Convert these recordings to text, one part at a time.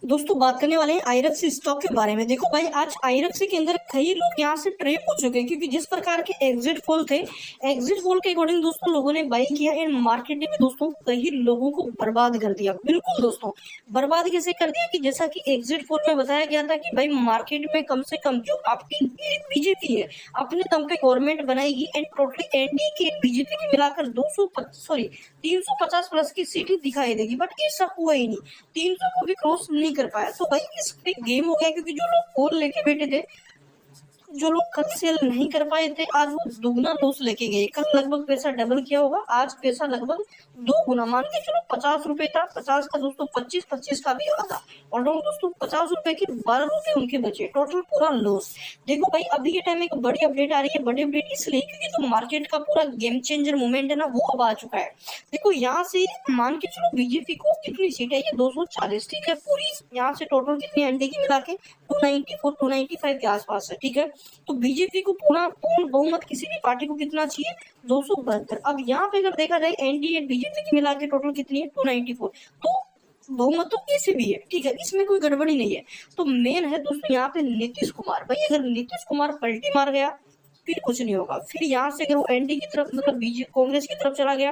दोस्तों बात करने वाले हैं आईरक्स स्टॉक के बारे में। देखो भाई, आज आईरक्स के अंदर कई लोग यहाँ से ट्रेड हो चुके हैं, क्योंकि जिस प्रकार के एग्जिट पोल थे, एग्जिट पोल के अकॉर्डिंग दोस्तों लोगों ने बाई किया एंड मार्केट ने भी दोस्तों कई लोगों को बर्बाद कर दिया। बिल्कुल दोस्तों, बर्बाद कैसे कर दिया कि जैसा कि एग्जिट पोल में बताया गया था कि भाई मार्केट में कम से कम जो आपकी बीजेपी है अपने दम पे गवर्नमेंट बनाएगी एंड टोटली एनडीए के बीजेपी के मिलाकर 350 प्लस की सीटें दिखाई देगी, बट ऐसा हुआ ही नहीं। 300 को भी क्रॉस नहीं कर पाया। तो भाई इस पे गेम हो गया, क्योंकि जो लोग कॉल लेके बैठे थे, जो लोग कल सेल नहीं कर पाए थे, आज वो दुगना लॉस लेके गए। कल लगभग पैसा डबल किया होगा, आज पैसा लगभग 2 गुना। मान के चलो 50 रुपए था, 50 का दोस्तों 25, 25 का भी आधा, और दोस्तों 50 रुपए के 12 रुपए उनके बचे, टोटल पूरा लॉस। देखो भाई, अभी के टाइम में एक बड़ी अपडेट आ रही है। बड़ी अपडेट इसलिए क्योंकि जो मार्केट का पूरा गेम चेंजर मूवमेंट है ना, वो अब आ चुका है। देखो यहाँ से मान के चलो बीजेपी को कितनी सीट है, ये 240, ठीक है। पूरी यहाँ से टोटल कितनी एनडी की मिला के 294 295 के आसपास है, ठीक है। तो बीजेपी को पूर्ण बहुमत किसी भी पार्टी को कितना चाहिए, 272। अब यहाँ पे अगर देखा जाए एनडीए बीजेपी की मिला के टोटल कितनी है, 294। तो बहुमत तो कैसे भी है, ठीक है, इसमें कोई गड़बड़ी नहीं है। तो मेन है दोस्तों यहाँ पे नीतीश कुमार। भाई अगर नीतीश कुमार पलटी मार गया फिर कुछ नहीं होगा। फिर यहाँ से अगर वो एनडी की तरफ मतलब बीजेपी कांग्रेस की तरफ चला गया,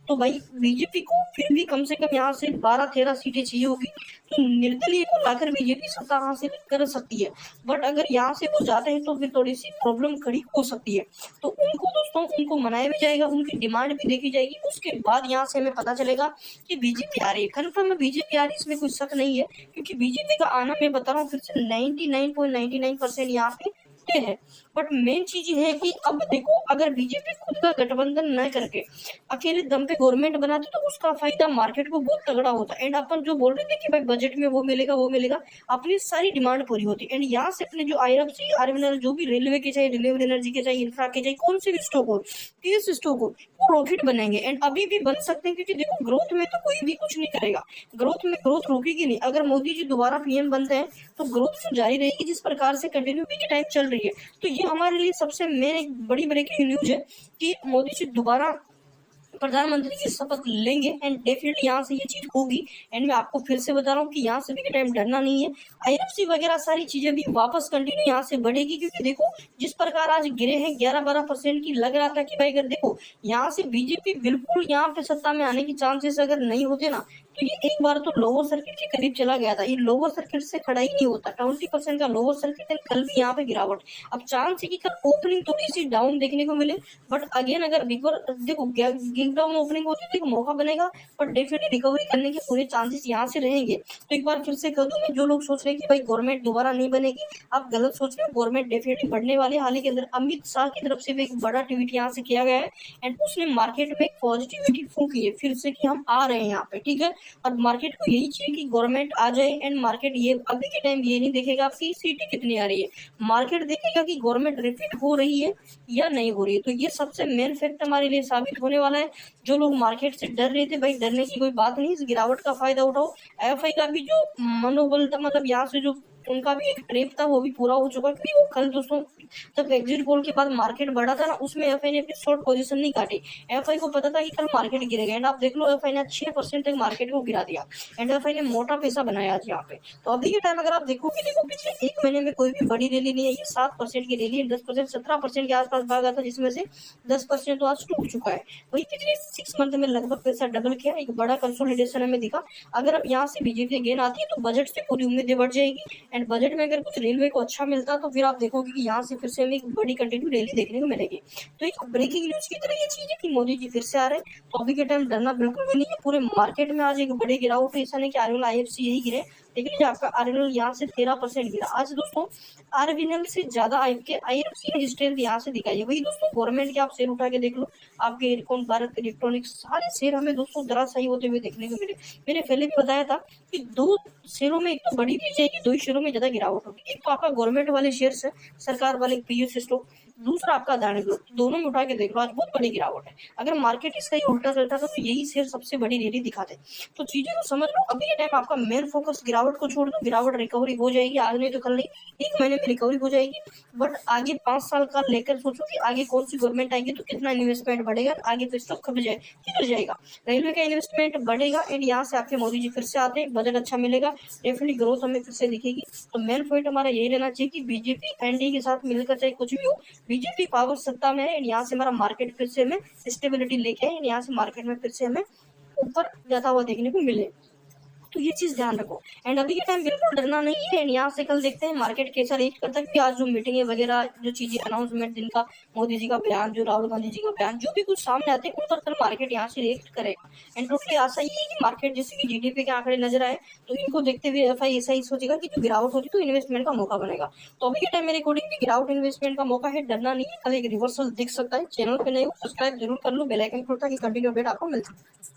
तो भाई बीजेपी को फिर भी कम से कम यहाँ से 12-13 सीटें चाहिए होगी। तो निर्दलीय को लाकर बीजेपी सत्ता हासिल कर सकती है, बट अगर यहाँ से वो जाते हैं तो फिर थोड़ी सी प्रॉब्लम खड़ी हो सकती है। तो उनको दोस्तों उनको मनाया भी जाएगा, उनकी डिमांड भी देखी जाएगी। उसके बाद यहाँ से हमें पता चलेगा कि बीजेपी आ रही है। कन्फर्म है बीजेपी आ रही है, इसमें कोई शक नहीं है, क्योंकि बीजेपी का आना मैं बता रहा हूँ फिर से 99.99% यहाँ पे है। बट मेन चीज ये है कि अब देखो, अगर बीजेपी खुद का गठबंधन न करके अकेले दम पे गवर्नमेंट बनाती तो उसका फायदा मार्केट को बहुत तगड़ा होता। एंड अपन जो बोल रहे थे कि भाई बजट में वो मिलेगा वो मिलेगा, अपनी सारी डिमांड पूरी होती। एंड यहाँ से अपने जो आईआरएफसी आरएमएनएल जो भी रेलवे के चाहे रिन्यूएबल एनर्जी के चाहे इंफ्रा के चाहे कौन से भी स्टॉक हो, किस स्टॉक हो, वो प्रॉफिट बनेंगे एंड अभी भी बन सकते हैं। क्योंकि देखो ग्रोथ में तो कोई भी कुछ नहीं करेगा, ग्रोथ में ग्रोथ रुकेगी नहीं। अगर मोदी जी दोबारा पीएम बनते हैं तो ग्रोथ तो जारी रहेगी जिस प्रकार से कंटिन्यूटी के टाइम चल रही है। तो ये हमारे लिए सबसे मेन एक बड़ी ब्रेकिंग न्यूज है कि मोदी जी दोबारा प्रधानमंत्री की शपथ लेंगे एंड डेफिनेटली यहाँ से ये चीज होगी। एंड मैं आपको फिर से बता रहा हूँ कि यहाँ से भी के टाइम डरना नहीं है। आईएफसी वगैरह सारी चीजें भी वापस कंटिन्यू यहाँ से बढ़ेगी, क्योंकि देखो जिस प्रकार आज गिरे हैं 11-12% की, लग रहा था कि भाई अगर देखो यहाँ से बीजेपी बिल्कुल यहाँ पे सत्ता में आने की चांसेस अगर नहीं होते ना, तो ये एक बार तो लोअर सर्किट के करीब चला गया था। ये लोअर सर्किट से खड़ा ही नहीं होता, 20% का लोअर सर्किट है। कल भी यहाँ पे गिरावट। अब चांस है कि कल ओपनिंग थोड़ी सी डाउन देखने को मिले, बट अगेन अगर देखो गिग डाउन ओपनिंग होती है तो एक मौका बनेगा, पर डेफिनेटली रिकवरी करने के पूरे चांसेस यहाँ से रहेंगे। तो एक बार फिर से कर दूं मैं, जो लोग सोच रहे हैं कि भाई गवर्नमेंट दोबारा नहीं बनेगी, आप गलत सोच रहे हो। गवर्नमेंट डेफिनेटली बढ़ने वाले। हाल ही के अंदर अमित शाह की तरफ से भी एक बड़ा ट्वीट यहाँ से किया गया है एंड उसने मार्केट में एक पॉजिटिविटी फूंकी है फिर से कि हम आ रहे हैं यहाँ पे, ठीक है। और मार्केट को यही चाहिए कि गवर्नमेंट आ जाए एंड मार्केट ये अभी के टाइम ये नहीं देखेगा आपकी सीटें कितनी आ रही है, मार्केट देखेगा कि गवर्नमेंट रिपीट हो रही है या नहीं हो रही है। तो ये सबसे मेन फैक्ट हमारे लिए साबित होने वाला है। जो लोग मार्केट से डर रहे थे, भाई डरने की कोई बात नहीं, इस गिरावट का फायदा उठाओ। एफआई का भी जो मनोबल था, मतलब यहाँ से जो उनका भी एक ट्रेप था वो भी पूरा हो चुका है, क्योंकि वो कल दोस्तों जब एग्जिट पोल के बाद मार्केट बढ़ा था ना, उसमें एफआई ने अपनी शॉर्ट पोजीशन नहीं काटी। एफआई को पता था कि कल मार्केट गिरेगा एंड आप देख लो एफआई ने 6% तक मार्केट को गिरा दिया एंड एफआई ने मोटा पैसा बनाया आज यहाँ पे। तो अभी के टाइम अगर आप देखोगे, देखो पिछले एक महीने में कोई भी बड़ी रैली नहीं है, ये 7% की रैली है, 10% 17% के आसपास भागा था, जिसमें से 10% तो आज टूट चुका है। वही पिछले 6 मंथ में लगभग पैसा डबल किया, एक बड़ा कंसोलिडेशन हमें दिखा। अगर अब यहाँ से बीजेपी गेन आती है तो बजट से पूरी उम्मीदें बढ़ जाएगी एंड बजट में अगर कुछ रेलवे को अच्छा मिलता तो फिर आप देखोगे कि यहाँ से फिर से हमें एक बड़ी कंटिन्यू रैली देखने को मिलेगी। तो एक ब्रेकिंग न्यूज की तरह ये चीज है कि मोदी जी फिर से आ रहे हैं। तो अभी के टाइम डरना बिल्कुल भी नहीं है। पूरे मार्केट में आज एक बड़ी गिरावट है, ऐसा नहीं कि आरएनएल आईएफसी यही गिरे, लेकिन आपका आरएनएल यहाँ से 13% गिरा आज दोस्तों। आरएनएल से ज्यादा आईएफसी की स्ट्रेंथ यहाँ से दिखाई है। वही दोस्तों गवर्नमेंट के आप शेयर उठा के देख लो, आपके एयरकॉन, भारत इलेक्ट्रॉनिक्स, सारे शेयर हमें दोस्तों धराशायी होते हुए देखने को मिले। मैंने पहले भी बताया था कि 2 शेयरों में एक तो बड़ी भी जाएगी, 2 शेयरों में ज्यादा गिरावट होगी। एक तो आपका गवर्नमेंट वाले शेयर है, सरकार वाले पीयूष स्टॉक, दूसरा आपका अदानी ग्रुप, दोनों में उठा के देख लो, आज बहुत बड़ी गिरावट है। अगर मार्केट इसका ही उल्टा चलता था तो यही शेयर सबसे बड़ी रैली दिखाते। तो चीजें को समझ लो, अभी के टाइम आपका मेन फोकस गिरावट को छोड़ दो, गिरावट रिकवरी हो जाएगी, आज नहीं तो कल नहीं, 1 महीने में रिकवरी हो जाएगी। बट आगे 5 साल का लेकर सोचो कि आगे कौन सी गवर्नमेंट आएगी तो कितना इन्वेस्टमेंट बढ़ेगा, आगे तो स्टॉक किधर जाएगा। रेलवे का इन्वेस्टमेंट बढ़ेगा एंड यहाँ से आपके मोदी जी फिर से आते हैं, बजट अच्छा मिलेगा, डेफिनेटली ग्रोथ हमें फिर से दिखेगी। तो मेन पॉइंट हमारा यही रहना चाहिए कि बीजेपी एनडीए के साथ मिलकर चाहे कुछ भी हो, बीजेपी पावर सत्ता में है एंड यहाँ से हमारा मार्केट फिर से हमें स्टेबिलिटी लेके आए, यहाँ से मार्केट में फिर से हमें ऊपर जाता हुआ देखने को मिले। तो ये चीज ध्यान रखो एंड अभी के टाइम बिल्कुल डरना नहीं है एंड यहाँ से कल देखते हैं मार्केट कैसा रिएक्ट करता है, कि आज जो मीटिंग वगैरह जो चीजें अनाउंसमेंट जिनका मोदी जी का बयान, जो राहुल गांधी जी का बयान, जो भी कुछ सामने आते हैं उन पर कल मार्केट यहाँ से रिएक्ट करेगा। एंड टोटली आशा ये है कि मार्केट जैसे कि जीडीपी के आंकड़े नजर आए तो इनको देखते हुए एफआई ऐसा ही सोचेगा कि जो गिरावट होगी तो इन्वेस्टमेंट का मौका बनेगा। तो अभी के टाइम मेरे अकॉर्डिंग गिरावट इन्वेस्टमेंट का मौका है, डरना नहीं है, कल एक रिवर्सल दिख सकता है। चैनल पे नहीं हो सब्सक्राइब जरूर कर लो, बेल आइकन खुलता है कि कंटिन्यू अपडेट आपको मिलता है।